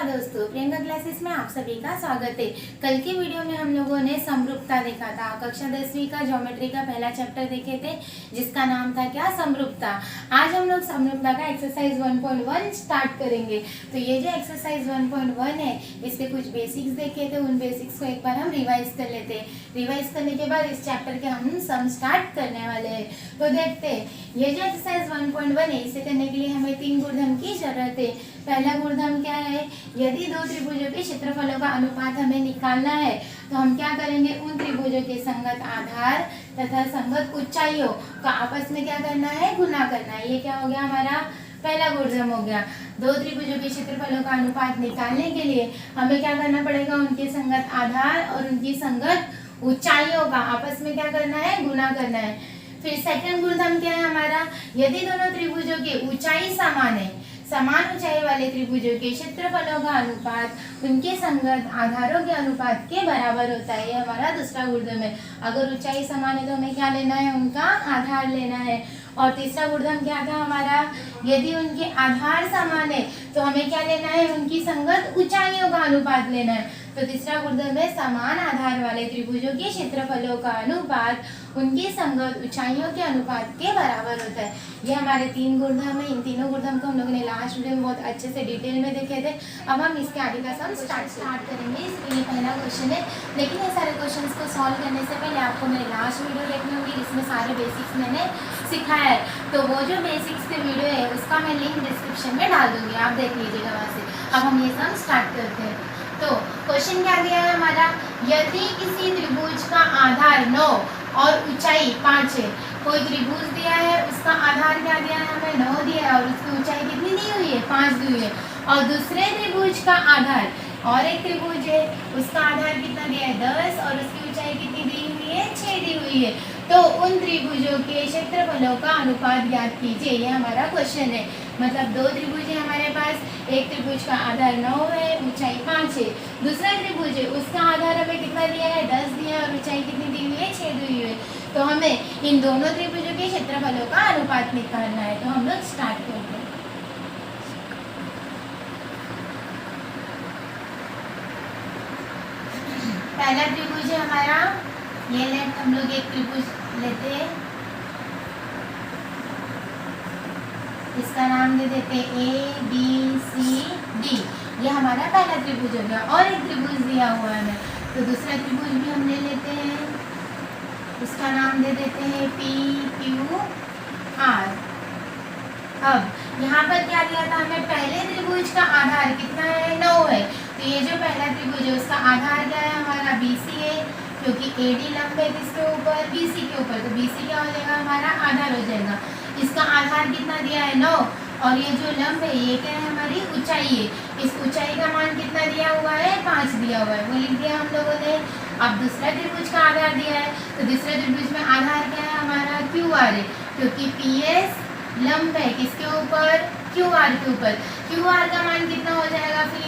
नमस्कार दोस्तों, प्रियंका क्लासेस में आप सभी का स्वागत है। कल की वीडियो में हम लोगों ने समरूपता देखा था। कक्षा 10वीं का ज्योमेट्री का पहला चैप्टर देखे थे जिसका नाम था क्या, समरूपता। आज हम लोग समरूपता का एक्सरसाइज 1.1 स्टार्ट करेंगे। तो ये जो एक्सरसाइज 1.1 है इसके कुछ बेसिक्स देखे थे, उन बेसिक्स को एक बार हम रिवाइज कर लेते हैं। रिवाइज करने के बाद इस चैप्टर के हम सम स्टार्ट करने वाले हैं। तो देखते हैं, ये जो एक्सरसाइज 1.1 है इसे करने के लिए हमें 3 गुणधर्म की जरूरत है। पहला गुणधर्म क्या है, यदि दो त्रिभुजों के क्षेत्रफलों का अनुपात हमें निकालना है तो हम क्या करेंगे, उन त्रिभुजों के संगत आधार तथा संगत ऊंचाइयों का आपस में क्या करना है, गुना करना है। ये क्या हो गया, हमारा पहला गुणधर्म हो गया। दो त्रिभुजों के क्षेत्रफलों का अनुपात निकालने के लिए हमें क्या करना पड़ेगा, उनके संगत आधार और उनकी संगत ऊंचाइयों का आपस में क्या करना है, गुना करना है। फिर सेकंड गुणधर्म क्या है हमारा, यदि दोनों त्रिभुजों की ऊंचाई समान है, समान ऊंचाई वाले त्रिभुजों के क्षेत्रफलों का अनुपात उनके संगत आधारों के अनुपात के बराबर होता है। ये हमारा दूसरा गुणधर्म है। अगर ऊंचाई समान है तो हमें क्या लेना है, उनका आधार लेना है। और तीसरा गुणधर्म क्या था हमारा, यदि उनके आधार समान है तो हमें क्या लेना है, उनकी संगत ऊंचाइयों का अनुपात लेना है। तो तीसरा गुणधर्म है, समान आधार वाले त्रिभुजों के क्षेत्रफलों का अनुपात उनकी संगत ऊंचाइयों के अनुपात के बराबर होता है। ये हमारे 3 गुणधर्म है। इन तीनों गुणधर्म को हम लोगों ने लास्ट वीडियो में बहुत अच्छे से डिटेल में देखे थे। अब हम इसके आगे का सम स्टार्ट करेंगे। इसके लिए पहला क्वेश्चन है, लेकिन ये सारे क्वेश्चंस को सॉल्व करने से पहले आपको मेरी लास्ट वीडियो देखनी होगी जिसमें सारे बेसिक्स मैंने सिखाया है। तो वो जो बेसिक्स के वीडियो है उसका मैं लिंक डिस्क्रिप्शन में डाल दूंगी, आप देख लीजिएगा वहाँ से। अब हम ये सम स्टार्ट करते हैं। तो क्वेश्चन क्या दिया है हमारा, यदि किसी त्रिभुज का आधार 9 और ऊंचाई 5 है। कोई त्रिभुज दिया है, उसका आधार क्या दिया है हमें, 9 दिया है और उसकी ऊंचाई कितनी दी हुई है, 5 दी हुई है। और दूसरे त्रिभुज का आधार, और एक त्रिभुज है उसका आधार कितना दिया है, 10 और उसकी ऊंचाई कितनी दी हुई है, 6 दी हुई है। तो उन त्रिभुजों के क्षेत्रफलों का अनुपात ज्ञात कीजिए। ये हमारा क्वेश्चन है। मतलब दो त्रिभुज है हमारे पास, एक त्रिभुज का आधार 9 है, ऊंचाई 5 है। दूसरा त्रिभुज है उसका आधार हमें कितना दिया है, 10 दिया है और ऊंचाई कितनी दी हुई है, 6 दी हुई है। तो हमें इन दोनों त्रिभुजों के क्षेत्रफलों का अनुपात निकालना है। तो हम लोग स्टार्ट करते हैं। पहला त्रिभुज है हमारा, ये लेफ्ट हम लोग एक त्रिभुज लेते हैं, इसका नाम दे देते हैं ABCD। ये हमारा पहला त्रिभुज हो गया। और एक त्रिभुज दिया हुआ है, तो दूसरा त्रिभुज भी हम ले लेते हैं, उसका नाम दे देते हैं PQR। अब यहाँ पर क्या दिया था हमें, पहले त्रिभुज का आधार कितना है, 9 है। तो ये जो पहला त्रिभुज है उसका आधार क्या है हमारा, BC है, क्योंकि AD लंब है किसके ऊपर, BC के ऊपर। तो BC क्या हो जाएगा, हमारा आधार हो जाएगा। इसका आधार कितना दिया है, 9, और ये जो लंब है ये क्या है, हमारी ऊंचाई है। इस ऊंचाई का मान कितना दिया हुआ है, 5 दिया हुआ है, वो लिख दिया हम लोगों ने। अब दूसरा त्रिभुज का आधार दिया है, तो दूसरे त्रिभुज में आधार क्या है हमारा, QR है, क्योंकि PS लंब है किसके ऊपर, QR के ऊपर। QR का मान कितना हो जाएगा, फिर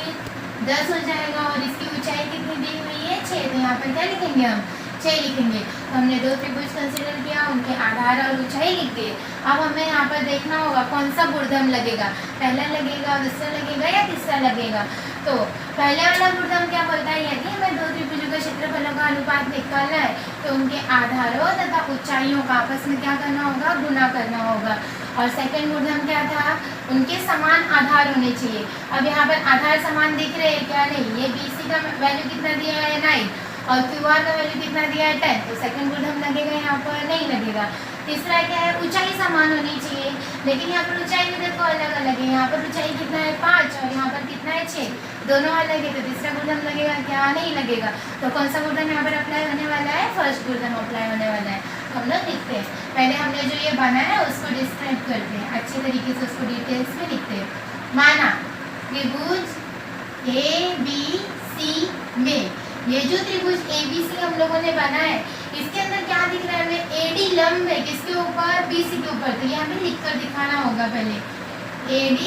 10 हो जाएगा, और इसकी ऊंचाई कितनी दी हुई है, 6। तो यहाँ पर क्या लिखेंगे हम, 6 लिखेंगे। तो हमने दो त्रिभुज कंसीडर किया, उनके आधार और ऊंचाई लिख दिए। अब हमें यहाँ पर देखना होगा कौन सा गुणधर्म लगेगा, पहला लगेगा, दूसरा लगेगा या तीसरा लगेगा। तो पहले वाला गुणधर्म क्या बोलता है, यदि हमें दो त्रिभुजों के क्षेत्रफलों का अनुपात निकालना है तो उनके आधारों तथा ऊंचाइयों का आपस में क्या करना होगा, गुना करना होगा। और सेकंड गुणधर्म क्या था, उनके समान आधार होने चाहिए। अब यहाँ पर आधार समान दिख रहे हैं क्या, नहीं। ये BC का वैल्यू कितना दिया है, 9, और QR का वैल्यू कितना दिया है, 10। तो सेकंड गुणधर्म लगेगा, यहाँ पर नहीं लगेगा। तीसरा क्या है, ऊंचाई समान होनी चाहिए, लेकिन यहाँ पर ऊंचाई भी देखो अलग अलग है। यहाँ पर ऊंचाई कितना है, 5, और यहाँ पर कितना है, 6, दोनों अलग है। तो तीसरा गुणधर्म लगेगा क्या, नहीं लगेगा। तो कौन सा गुणधर्म यहाँ पर अप्लाई होने वाला है, फर्स्ट गुणधर्म अप्लाई होने वाला है। तो हम लोग लिखते हैं, पहले हमने जो ये बनाया है उसको डिस्क्राइब करते हैं, अच्छे तरीके से उसको डिटेल्स में लिखते हैं। माना त्रिभुज ABC में ये जो त्रिभुज ABC हम लोगों ने बनाया है, इसके अंदर क्या दिख रहा है हमें, AD लंब है किसके ऊपर, BC के ऊपर। तो ये हमें लिखकर दिखाना होगा पहले, AD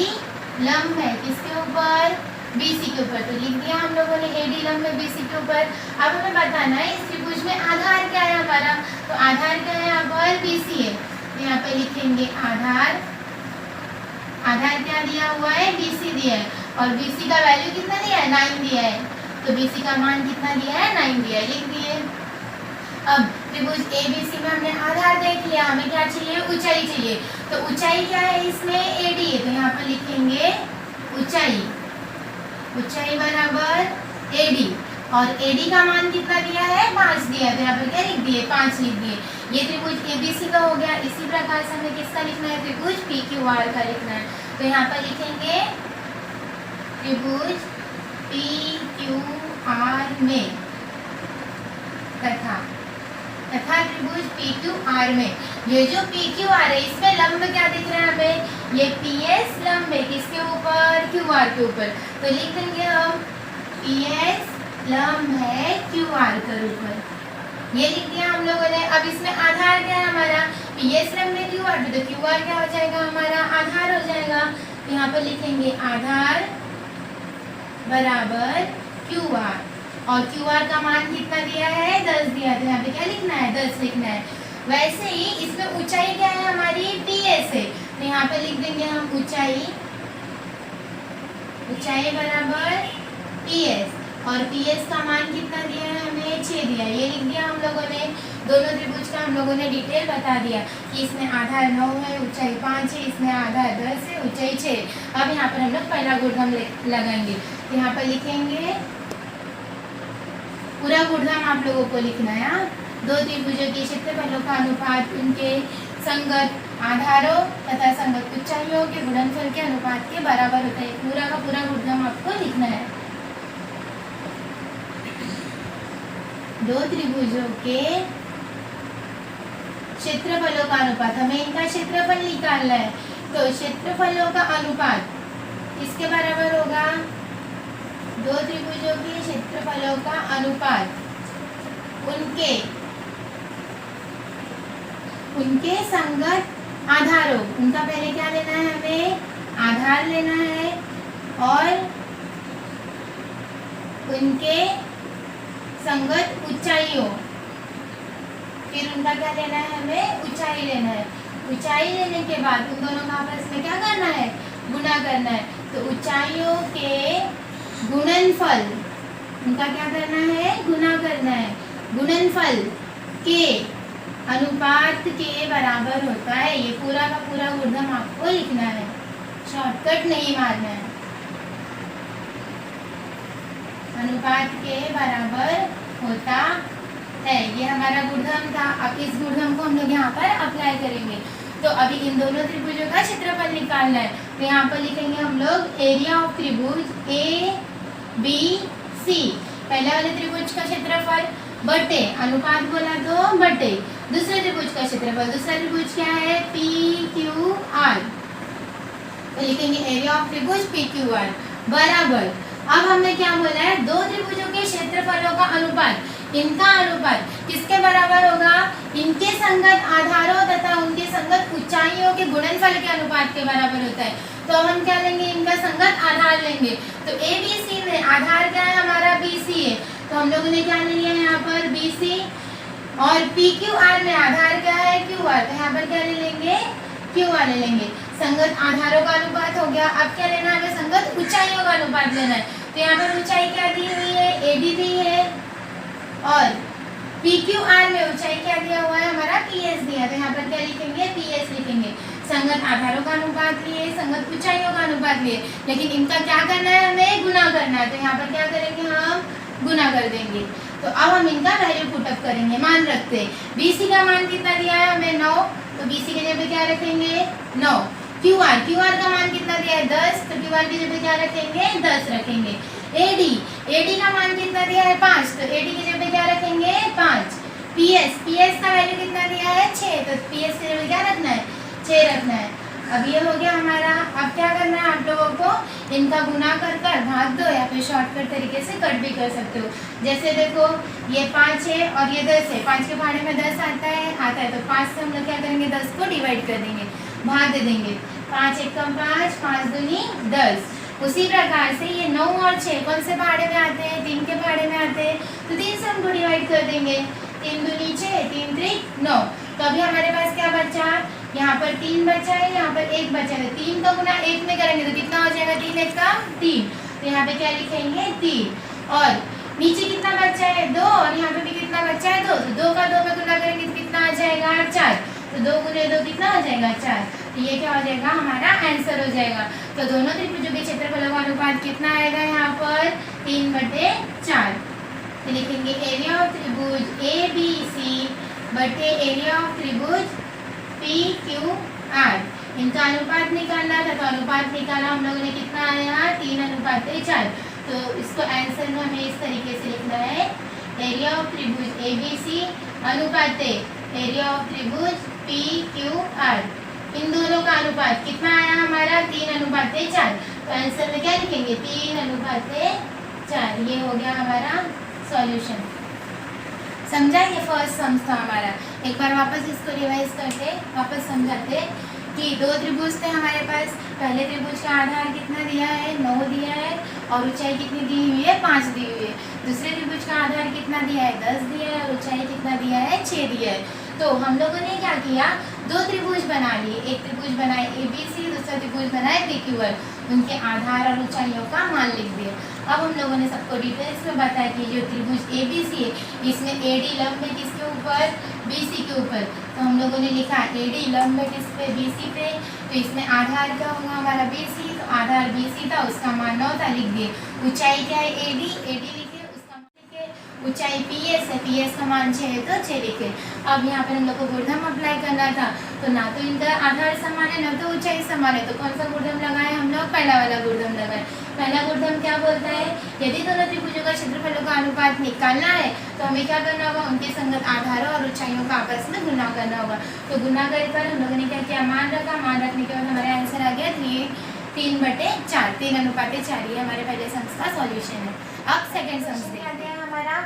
लंब है किसके ऊपर, BC के ऊपर। तो लिख दिया हम लोगों ने, AD लंब है BC के ऊपर। अब हमें बताना है इस त्रिभुज में आधार क्या है हमारा, तो आधार क्या है यहाँ पर, BC है। तो यहाँ पे लिखेंगे आधार, आधार क्या दिया हुआ है, BC दिया है। और BC का वैल्यू कितना दिया है, 9 दिया है। तो BC का मान कितना दिया है, 9 दिया है, लिख दिए। अब त्रिभुज ABC में हमने आधार देख लिया, हमें क्या चाहिए, ऊंचाई चाहिए। तो ऊंचाई क्या है इसमें, AD है, तो यहाँ पर लिखेंगे ऊंचाई, ऊंचाई बराबर AD। और AD का मान कितना दिया है, 5 दिया है, तो यहाँ पर क्या लिख दिए, 5 लिख दिए। ये त्रिभुज ABC का हो गया। इसी प्रकार से हमें किसका लिखना है, त्रिभुज PQR का लिखना है। तो यहाँ पर लिखेंगे त्रिभुज PQR में तथा त्रिभुज PQR में, ये जो PQR है इसमें लंब क्या दिख रहा है हमें, ये PS लंब है किसके ऊपर, QR के ऊपर। तो लिख देंगे हम PS लंब है QR के ऊपर, ये लिख दिया हम लोगों ने। अब इसमें आधार क्या है हमारा, PS लंब है QR पे, तो QR क्या हो जाएगा हमारा, आधार हो जाएगा। तो यहाँ पर लिखेंगे आधार बराबर QR, और QR का मान कितना दिया है, 10 दिया है, तो यहाँ पे क्या लिखना है, 10 लिखना है। वैसे ही इसमें ऊंचाई क्या है हमारी, PS है, तो यहाँ पे लिख देंगे हम ऊंचाई, ऊंचाई बराबर PS, और PS का मान कितना दिया है हमें, 6 दिया है, ये लिख दिया हम लोगों ने। दोनों त्रिभुज का हम लोगों ने डिटेल बता दिया कि इसमें आधार 9 है, ऊंचाई 5 है, इसमें आधार 10 है, ऊंचाई 6। अब यहाँ पर हम लोग पहला गुणधर्म लगाएंगे। यहाँ पर लिखेंगे पूरा गुणधर्म आप लोगों को लिखना है। दो त्रिभुजों के क्षेत्रफलों का अनुपात उनके संगत आधारों तथा संगत ऊंचाइयों के गुणनफल के अनुपात के बराबर होता है। पूरा का पूरा गुणधर्म आपको लिखना है। दो त्रिभुजों के क्षेत्रफलों का अनुपात, हमें इनका क्षेत्रफल निकालना है, तो क्षेत्रफलों का अनुपात किसके बराबर होगा, दो त्रिभुजों के क्षेत्रफलों का अनुपात उनके संगत आधारों, उनका पहले क्या लेना है, हमें आधार लेना है, और उनके संगत ऊंचाइयों, फिर उनका क्या लेना है, हमें ऊंचाई लेना है। ऊंचाई लेने के बाद उन दोनों का आपस में क्या करना है, गुणा करना है। तो ऊंचाइयों के गुणनफल, उनका क्या करना है, गुणा करना है। गुणनफल के अनुपात के बराबर होता है। ये पूरा का पूरा गुणधर्म आपको लिखना है, शॉर्टकट नहीं मारना है। अनुपात के बराबर होता है, ये हमारा गुणधर्म था। अब इस गुणधर्म को हम लोग यहाँ पर अप्लाई करेंगे। तो अभी इन दोनों त्रिभुजों का क्षेत्रफल निकालना है। तो यहाँ पर लिखेंगे हम लोग एरिया ऑफ त्रिभुज ABC, पहले वाले त्रिभुज का क्षेत्रफल बटे अनुपात बोला तो बटे दूसरे त्रिभुज का क्षेत्रफल। दूसरा त्रिभुज क्या है, PQR, तो लिखेंगे एरिया ऑफ त्रिभुज PQR बराबर, अब हमने क्या बोला है, दो त्रिभुजों के क्षेत्रफलों का अनुपात, इनका अनुपात किसके बराबर होगा, इनके संगत आधारों तथा उनके संगत ऊंचाइयों के गुणनफल के अनुपात के बराबर होता है। तो हम क्या लेंगे, इनका संगत आधार लेंगे। तो ABC में आधार क्या है हमारा, BC है, तो हम लोगों ने क्या ले लिया है यहाँ पर BC, और PQR में आधार क्या है, QR, तो यहाँ पर क्या ले लेंगे, QR ले लेंगे। संगत आधारों का अनुपात हो गया। अब क्या लेना है, हमें संगत ऊंचाइयों का अनुपात लेना है। तो यहाँ पर ऊंचाई क्या दी हुई है, AD दी है, और PQR में ऊंचाई क्या दिया हुआ है हमारा, PS दिया है। तो यहाँ पर क्या लिखेंगे, PS लिखेंगे। संगत आधारों का अनुपात लिए, संगत ऊंचाइयों का अनुपात लिए, लेकिन इनका क्या करना है, हमें गुना करना है। तो यहाँ पर क्या करेंगे, हम गुना कर देंगे। तो अब हम इनका वैल्यू पुटअप करेंगे। मान रखते हैं BC का मान कितना दिया है हमें, 9, तो BC के जगह क्या रखेंगे, 9। QR का मान कितना दिया है, 10, तो QR की जगह क्या रखेंगे, 10 रखेंगे। AD का मान कितना दिया है, 5, तो AD की जगह क्या रखेंगे, 5। PS का वैल्यू कितना दिया है, 6, तो PS की जगह क्या रखना है, 6 रखना है। अब ये हो गया हमारा। अब क्या करना है आप लोगों को, इनका गुना कर भाग दो, या फिर शॉर्टकट तरीके से कट भी कर सकते हो। जैसे देखो ये 5 है और ये 10 है, 5 के भाड़े में 10 आता है, तो 5 से हम लोग क्या करेंगे, 10 को डिवाइड कर देंगे, भाग दे देंगे। 5 एकम 5, 5 दूनी 10। उसी प्रकार से ये 9 और 6 कौन से भाड़े में आते हैं, 3 के भाड़े में आते हैं, तो 3 से हमको डिवाइड कर देंगे। 3 दूनी 6, 3 त्रिक 9। तो अभी हमारे पास क्या बचा, यहाँ पर 3 बचा है, यहाँ पर 1 बचा है। 3 का गुना 1 में करेंगे तो कितना हो जाएगा? 3 1 का 3। तो यहाँ पे क्या लिखेंगे? 3। और नीचे कितना बचा है? 2। और यहाँ पे भी कितना बचा है? 2। तो 2 का 2 में गुना करेंगे तो कितना आ जाएगा? 4। तो 2 गुने 2 कितना हो जाएगा? 4। तो ये क्या हो जाएगा? हमारा आंसर हो जाएगा। तो दोनों त्रिभुजों के क्षेत्रफलों का अनुपात कितना आएगा यहाँ पर? 3/4। तो लिखेंगे एरिया ऑफ त्रिभुज ए बी सी बटे एरिया ऑफ त्रिभुज पी क्यू आर। इनका अनुपात निकालना था, तो अनुपात निकाला हम लोगों ने, कितना आया? 3/4। तो इसको आंसर में हमें इस तरीके से लिखना है, एरिया ऑफ त्रिभुज ए बी सी अनुपात एरिया ऑफ त्रिभुज पी क्यू आर। इन दोनों का अनुपात कितना आया हमारा? 3/4। तो आंसर में क्या लिखेंगे? 3/4। ये हो गया हमारा सॉल्यूशन। समझा? ये फर्स्ट सम था हमारा। एक बार वापस इसको रिवाइज करते, वापस समझाते कि 2 त्रिभुज थे हमारे पास। पहले त्रिभुज का आधार कितना दिया है? 9 दिया है, और ऊंचाई कितनी दी हुई है? 5 दी हुई है। दूसरे त्रिभुज का आधार कितना दिया है? 10 दिया है, और ऊंचाई कितना दिया है? 6 दिया है। तो हम लोगों ने क्या किया? 2 त्रिभुज बना लिए। एक त्रिभुज बनाए ABC, दूसरा त्रिभुज बनाए PQR। उनके आधार और ऊंचाइयों का मान लिख दिया। अब हम लोगों ने सबको डिटेल्स में बताया कि जो त्रिभुज ABC है, इसमें AD लंब है किसके ऊपर? BC के ऊपर। तो हम लोगों ने लिखा AD लंब है किस पे? BC पे। तो इसमें आधार क्या होगा हमारा? BC। तो आधार BC था, उसका मान 9 था, लिख दिए। ऊंचाई क्या है? AD लिखे, उसका मान लिखे। ऊंचाई PS है, PS का मान 6 है, तो 6 लिखे। अब यहाँ पर हम लोग को गुणधर्म अप्लाई करना था, तो ना तो इनका आधार समान है, ना तो ऊंचाई समान है। तो कौन सा गुणधर्म लगाए हम लोग? पहला वाला गुणधर्म लगाए। पहला गुणधर्म क्या बोलता है? यदि दोनों त्रिभुजों का क्षेत्रफलों का अनुपात निकालना है तो हमें क्या करना होगा? उनके संगत आधारों और ऊंचाइयों का आपस में गुना करना होगा। तो गुना कर हम लोगों ने क्या किया? मान रखा। मान रखने के बाद हमारा आंसर आ गया 3/4। 3/4 ये हमारे पहले सम का सॉल्यूशन है। अब सेकंड सम देखते हैं हमारा।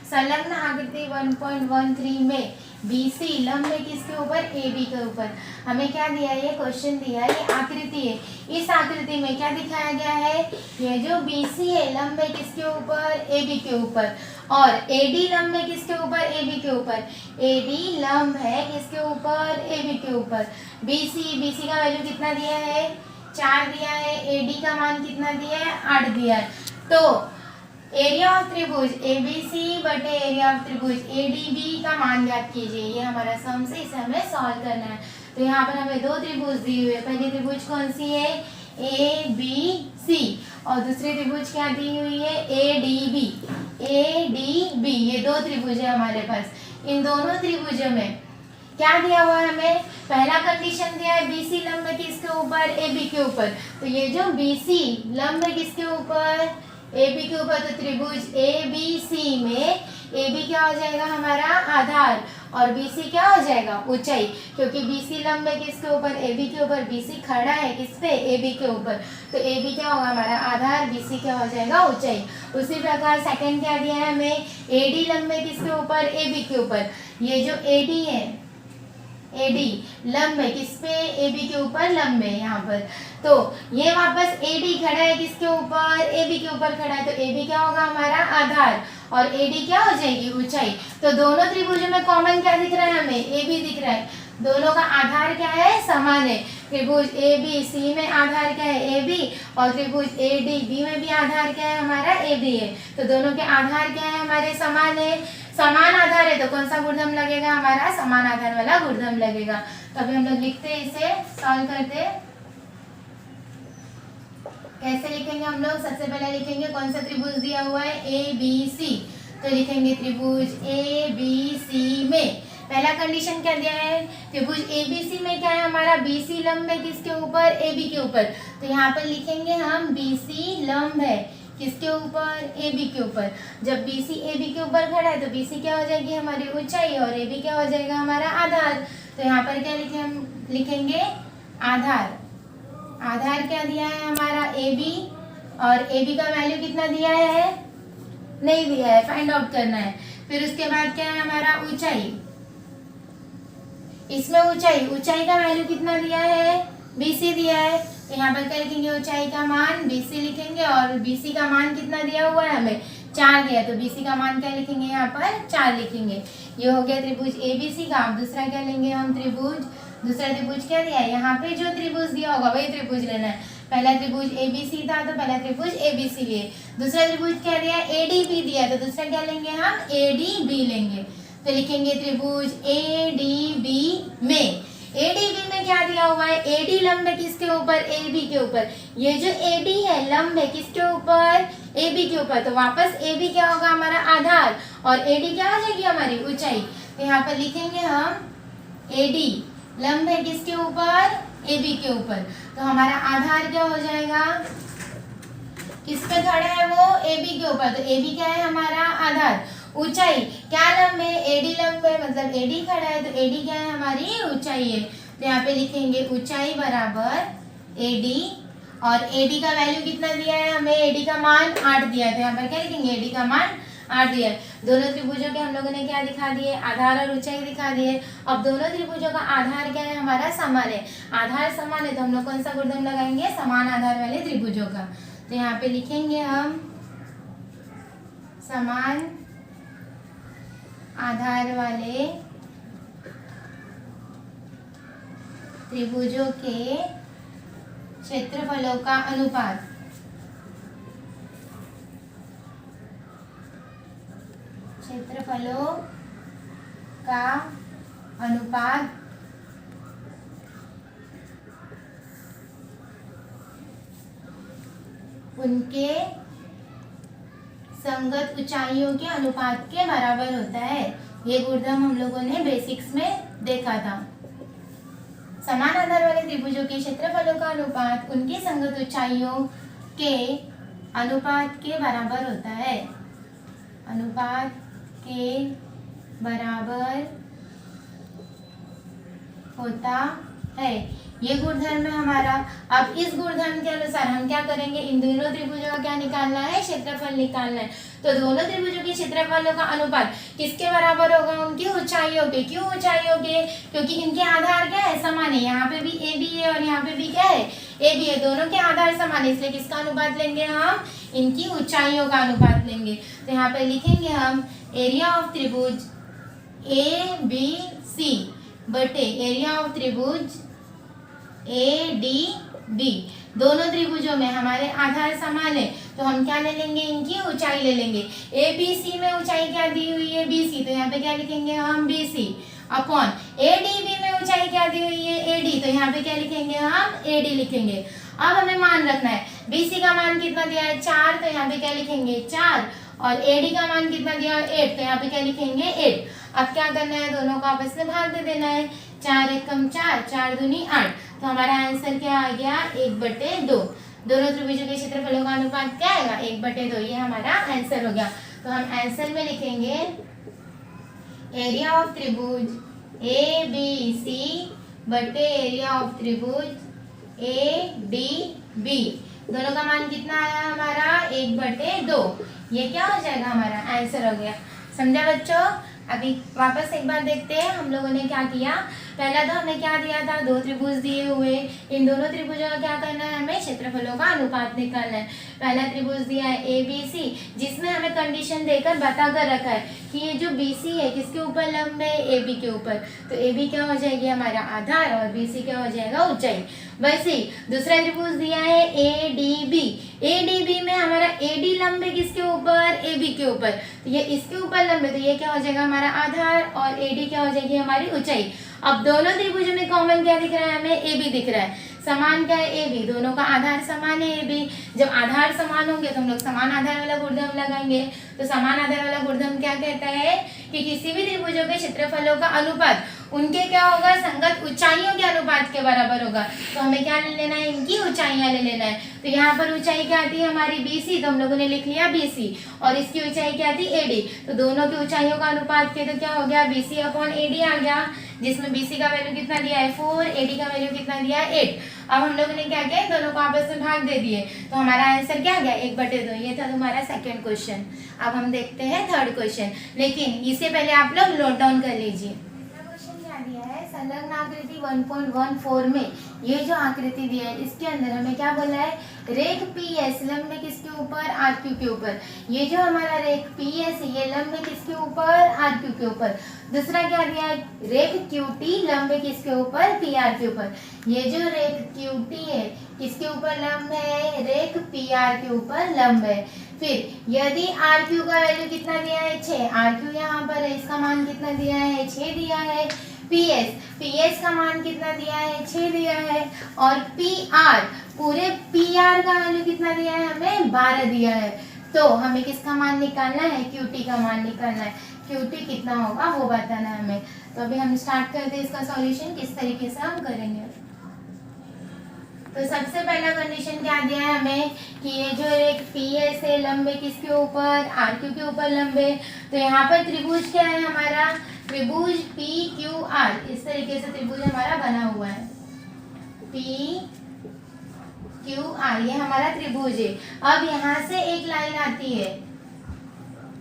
संलग्न आकृति 1.13 में BC लंब है किसके ऊपर? AB के ऊपर। हमें क्या दिया है? ये क्वेश्चन दिया है, ये आकृति है। इस आकृति में क्या दिखाया गया है? ये जो BC है लंब है किसके ऊपर? AB के ऊपर। और AD लंब है किसके ऊपर? AB के ऊपर। AD लंब है किसके ऊपर? AB के ऊपर। BC का वैल्यू कितना दिया है? 4 दिया है। AD का मान कितना दिया है? 8 दिया है। तो एरिया ऑफ त्रिभुज ABC बटे एरिया ऑफ त्रिभुज ADB का मान ज्ञात कीजिए। ये हमारा सम से, इसे हमें सॉल्व करना है। तो यहाँ पर हमें 2 त्रिभुज दी हुई है। पहली त्रिभुज कौन सी है? ABC। और दूसरी त्रिभुज क्या दी हुई है? ADB। ये 2 त्रिभुज है हमारे पास। इन दोनों त्रिभुजों में क्या दिया हुआ है हमें? पहला कंडीशन दिया है BC लंब है किसके ऊपर? AB के ऊपर। तो ये जो BC लंब है किसके ऊपर? AB के ऊपर। तो त्रिभुज ABC में AB क्या हो जाएगा हमारा? आधार, और BC क्या हो जाएगा? ऊंचाई। क्योंकि BC लंब है किसके ऊपर? AB के ऊपर। BC खड़ा है किस पे? AB के ऊपर। तो AB क्या होगा हमारा? आधार। BC क्या हो जाएगा? ऊंचाई। उसी प्रकार सेकंड क्या दिया है हमें? AD लंब है किसके ऊपर? AB के ऊपर। ये जो AD है, AD लंब है किस पे? AB के ऊपर लंब है यहाँ पर। तो ये वापस AD खड़ा है किसके ऊपर? AB के ऊपर खड़ा है। तो AB क्या होगा हमारा? आधार, और AD क्या हो जाएगी? ऊंचाई। तो दोनों त्रिभुजों में कॉमन क्या दिख रहा है हमें? AB दिख रहा है। दोनों का आधार क्या है? समान है। त्रिभुज ABC में आधार क्या है? AB, और त्रिभुज ADB में भी आधार क्या है हमारा? AB है। तो दोनों के आधार क्या है हमारे? समान है। समान आधार है तो कौन सा गुणधर्म लगेगा हमारा? समान आधार वाला गुणधर्म लगेगा। तो अभी हम लोग लिखते हैं, इसे सॉल्व करते हैं। कैसे लिखेंगे हम लोग? सबसे पहले लिखेंगे कौन सा त्रिभुज दिया हुआ है? ABC। तो लिखेंगे त्रिभुज ABC में पहला कंडीशन क्या दिया है? त्रिभुज ABC में क्या है हमारा? BC लंब है किसके ऊपर? AB के ऊपर। तो यहाँ पर लिखेंगे हम BC लंब है किसके ऊपर? AB के ऊपर। जब BC AB के ऊपर खड़ा है तो BC क्या हो जाएगी हमारी? ऊंचाई, और AB क्या हो जाएगा हमारा? आधार। तो यहाँ पर क्या लिखे? हम लिखेंगे आधार। आधार क्या दिया है हमारा? AB, और AB का वैल्यू कितना दिया है? नहीं दिया है, फाइंड आउट करना है। फिर उसके बाद क्या है हमारा? ऊंचाई। इसमें ऊंचाई का वैल्यू कितना दिया है? BC दिया है। तो यहाँ पर क्या लिखेंगे? ऊंचाई का मान BC लिखेंगे, और BC का मान कितना दिया हुआ है हमें? 4 दिया। तो BC का मान क्या लिखेंगे? यहाँ पर 4 लिखेंगे। ये हो गया त्रिभुज ABC का। अब दूसरा क्या लेंगे हम? त्रिभुज दूसरा त्रिभुज क्या दिया है, यहाँ पे जो त्रिभुज दिया होगा वही त्रिभुज लेना है। पहला त्रिभुज ABC था तो पहला त्रिभुज ABC लिए। दूसरा त्रिभुज क्या दिया है, ADB दिया है तो दूसरा क्या लेंगे हम, ADB लेंगे। तो लिखेंगे त्रिभुज ADB में, ADB में क्या दिया हुआ है, AD लंब है किसके ऊपर, AB के ऊपर। ये जो AD है लंब है किसके ऊपर, AB के ऊपर। तो वापस AB क्या होगा, हमारा आधार, और AD क्या हो जाएगी, हमारी ऊंचाई। तो यहाँ पर लिखेंगे हम AD लंब है किसके ऊपर, AB के ऊपर। तो हमारा आधार क्या हो जाएगा, किस पे खड़ा है वो, AB के ऊपर। तो AB क्या है, हमारा आधार। ऊंचाई क्या लंब है, AD लंब है, मतलब AD खड़ा है तो AD क्या है, हमारी ऊंचाई है। तो यहाँ पे लिखेंगे ऊंचाई बराबर AD, और AD का वैल्यू कितना दिया है हमें, AD का मान 8 दिया है। तो यहाँ पर क्या लिखेंगे, AD का मान 8 दिया है। दोनों त्रिभुजों के हम लोगों ने क्या दिखा दिए, आधार और ऊंचाई दिखा दिए। अब दोनों त्रिभुजों का आधार क्या है, हमारा समान है। आधार समान है तो हम लोग कौन सा गुणधर्म लगाएंगे, समान आधार वाले त्रिभुजों का। तो यहाँ पे लिखेंगे हम समान आधार वाले त्रिभुजों के क्षेत्रफलों का अनुपात, क्षेत्रफलों का अनुपात उनके संगत ऊंचाइयों के अनुपात के बराबर होता है। ये गुणधर्म हम लोगों ने बेसिक्स में देखा था। समान आधार वाले त्रिभुजों के क्षेत्रफलों का अनुपात उनकी संगत ऊंचाइयों के अनुपात के बराबर होता है, अनुपात के बराबर होता है। ये गुणधर्म है हमारा। अब इस गुणधर्म के अनुसार हम क्या करेंगे, इन दोनों त्रिभुजों का क्या निकालना है, क्षेत्रफल निकालना है। तो दोनों त्रिभुजों के क्षेत्रफलों का अनुपात किसके बराबर होगा, उनकी ऊंचाइयों के। क्यों ऊंचाइयों के, क्योंकि इनके आधार क्या है, समान है। यहाँ पे भी AB है और यहाँ पे भी क्या है, AB है। दोनों के आधार समान है, इसलिए किसका अनुपात लेंगे हम, इनकी ऊंचाइयों का अनुपात लेंगे। तो यहाँ पे लिखेंगे हम एरिया ऑफ त्रिभुज ABC बटे एरिया ऑफ त्रिभुज ADB। दोनों त्रिभुजों में हमारे आधार समान है तो हम क्या ले लेंगे, इनकी ऊंचाई ले लेंगे। ABC में ऊंचाई क्या दी हुई है, BC, तो यहाँ पे क्या लिखेंगे हम, BC अपॉन ADB में ऊंचाई क्या दी हुई है, AD, तो यहाँ पे क्या लिखेंगे हम, AD लिखेंगे। अब हमें मान रखना है, BC का मान कितना दिया है 4, तो यहाँ पे क्या लिखेंगे 4, और AD का मान कितना दिया है 8, तो यहाँ पे क्या लिखेंगे 8। अब क्या करना है, दोनों को आपस में भाग दे देना है। 4 एकम 4, 4 दूनी 8, तो हमारा आंसर क्या आ गया, 1/2। दोनों त्रिभुजों के क्षेत्रफलों का अनुपात क्या आएगा, 1/2। ये हमारा आंसर हो गया। तो हम आंसर में लिखेंगे एरिया ऑफ त्रिभुज ABC बटे एरिया ऑफ त्रिभुज ADB। दोनों का मान कितना आया हमारा, 1/2। ये क्या हो जाएगा, हमारा आंसर हो गया। समझा बच्चों। अभी वापस एक बार देखते हैं हम लोगों ने क्या किया। पहला तो हमें क्या दिया था, 2 त्रिभुज दिए हुए, इन दोनों त्रिभुजों का क्या करना है, हमें क्षेत्रफलों का अनुपात निकालना है। पहला त्रिभुज दिया है ABC, जिसमें हमें कंडीशन देकर बता कर रखा है कि ये जो BC है किसके ऊपर लंब है, AB के ऊपर। तो AB क्या हो जाएगी, हमारा आधार, और BC क्या हो जाएगा, ऊंचाई। वैसे ही दूसरा त्रिभुज दिया है ADB। ADB में हमारा AD लंब है किसके ऊपर, AB के ऊपर, तो ये इसके ऊपर लंब है, तो ये क्या हो जाएगा, हमारा आधार, और AD क्या हो जाएगी, हमारी ऊंचाई। अब दोनों त्रिभुजों में कॉमन क्या दिख रहा है, हमें AB दिख रहा है। समान क्या है, AB, दोनों का आधार समान है AB। जब आधार समान होंगे तो हम लोग समान आधार वाला गुणधर्म लगाएंगे। तो समान आधार वाला गुणधर्म क्या कहता है कि किसी भी त्रिभुजों के क्षेत्रफलों का अनुपात उनके क्या होगा, संगत ऊंचाइयों के अनुपात के बराबर होगा। तो हमें क्या ले लेना है, इनकी ऊंचाइयां ले लेना है। तो यहाँ पर ऊंचाई क्या आती है हमारी BC, तो हम लोगों ने लिख लिया BC, और इसकी ऊंचाई क्या थी AD। तो दोनों की ऊंचाइयों का अनुपात के तो क्या हो गया, BC अपॉन AD आ गया, जिसमें BC का वैल्यू कितना दिया है 4, AD का वैल्यू कितना दिया है 8। अब हम लोगों ने क्या किया, दोनों को आपस में भाग दे दिए, तो हमारा आंसर क्या गया, 1/2। ये था तुम्हारा सेकंड क्वेश्चन। अब हम देखते हैं थर्ड क्वेश्चन, लेकिन इससे पहले आप लोग नोट डाउन कर लीजिए। क्वेश्चन क्या दिया है, संलग्न आकृति 1.14 में ये जो आकृति दी है इसके अंदर हमें क्या बोला है, रेख PS लंब है किसके ऊपर, RQ के ऊपर। ये जो हमारा रेख PS है ये लंब है किसके ऊपर, RQ के ऊपर। दूसरा क्या दिया है, रेख QT लंब है किसके ऊपर, PR के ऊपर। ये जो रेख QT है किसके ऊपर लंब है, रेख PR के ऊपर लंब है। फिर यदि RQ का वैल्यू कितना दिया है, 6, RQ यहाँ पर है, इसका मान कितना दिया है, 6 दिया है। PS का मान कितना दिया है, 6 दिया है। और PR पूरे PR का वैल्यू कितना दिया है, हमें 12 दिया है। तो हमें किसका मान निकालना है, QT का मान निकालना है। QT कितना होगा वो बताना है हमें। तो अभी हम स्टार्ट करते हैं इसका सॉल्यूशन, किस तरीके से हम करेंगे। तो सबसे पहला कंडीशन क्या दिया है हमें कि ये जो एक PS है लंब है किसके ऊपर, RQ के ऊपर लंब है। तो यहाँ पर त्रिभुज क्या है हमारा, त्रिभुज PQR, इस तरीके से त्रिभुज हमारा बना हुआ है। PQR ये हमारा त्रिभुज है। अब यहाँ से एक लाइन आती है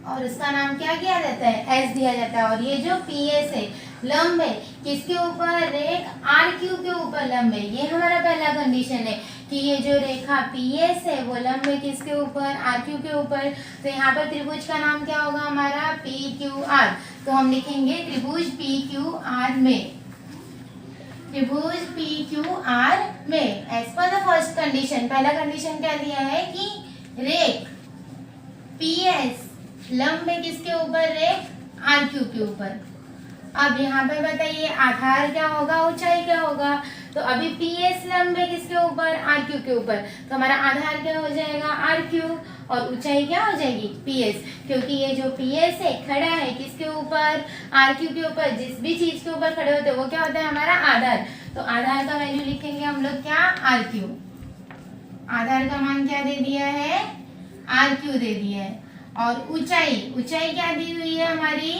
और उसका नाम क्या किया जाता है, S दिया जाता है। और ये जो PS है लंब है किसके ऊपर, रेख RQ के ऊपर लंब है। ये हमारा पहला कंडीशन है कि ये जो रेखा PS है वो लंब है किसके ऊपर, RQ के ऊपर। तो यहाँ पर त्रिभुज का नाम क्या होगा हमारा, PQR। तो हम लिखेंगे त्रिभुज PQR में, त्रिभुज PQR में as per the first condition. पहला कंडीशन क्या दिया है कि रेख PS लंब है किसके ऊपर, रेख RQ के ऊपर। अब यहाँ पे बताइए आधार क्या होगा, ऊंचाई क्या होगा। तो अभी PS लंब है किसके ऊपर, RQ के ऊपर। तो हमारा आधार क्या हो जाएगा, RQ, और ऊंचाई क्या हो जाएगी, PS। क्योंकि ये जो PS है खड़ा है किसके ऊपर, RQ के ऊपर। जिस भी चीज के ऊपर खड़े होते हैं वो क्या होता है हमारा आधार। तो आधार का वैल्यू लिखेंगे हम लोग क्या, RQ। आधार का मान क्या दे दिया है, RQ दे दिया है। और ऊंचाई क्या दी हुई है हमारी,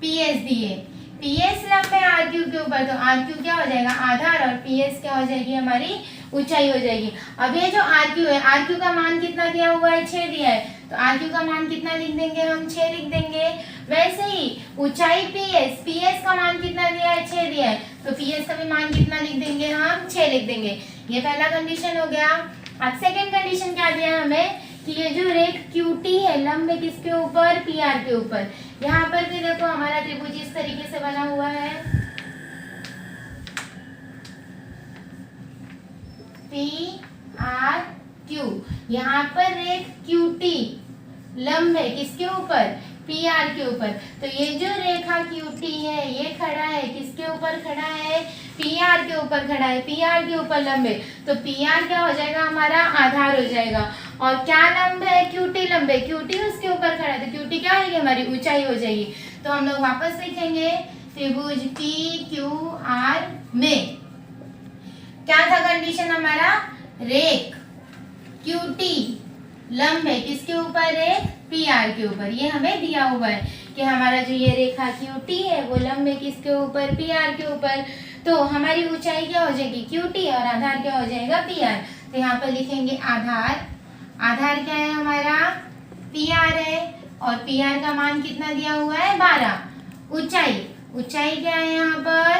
PS दी है। PS लंब है RQ के ऊपर, तो RQ क्या हो जाएगा आधार, और PS क्या हो जाएगी हमारी ऊंचाई हो जाएगी। अब ये जो RQ है, RQ का मान कितना दिया हुआ है, 6 दिया है। तो RQ का मान कितना लिख देंगे हम, 6 लिख देंगे। वैसे ही ऊंचाई PS का मान कितना दिया है, 6 दिया है। तो PS का भी मान कितना लिख देंगे हम, 6 लिख देंगे। ये पहला कंडीशन हो गया। अब सेकेंड कंडीशन क्या दिया है हमें कि ये जो रेख QT है लंब है किसके ऊपर, PR के ऊपर। यहाँ पर भी देखो हमारा त्रिभुज इस तरीके से बना हुआ है, PRQ। यहाँ पर रेख QT लंब है किसके ऊपर, PR के ऊपर। तो ये जो रेखा QT है ये खड़ा है किसके ऊपर खड़ा है, PR के ऊपर खड़ा है, PR के ऊपर लंब है। तो PR क्या हो जाएगा हमारा आधार हो जाएगा। और क्या लंब है, QT लंब है, QT उसके ऊपर खड़ा है। तो QT क्या होगी हमारी ऊंचाई हो जाएगी। तो हम लोग वापस लिखेंगे त्रिभुज PQR में क्या था कंडीशन हमारा, रेख QT लंब है किसके ऊपर, रेख PR के ऊपर। ये हमें दिया हुआ है कि हमारा जो ये रेखा QT है वो लंब है किसके ऊपर, PR के ऊपर। तो हमारी ऊंचाई क्या हो जाएगी, QT, और आधार क्या हो जाएगा, PR। तो यहाँ पर लिखेंगे आधार क्या है हमारा, PR है, और PR का मान कितना दिया हुआ है, 12। ऊंचाई क्या है यहाँ पर,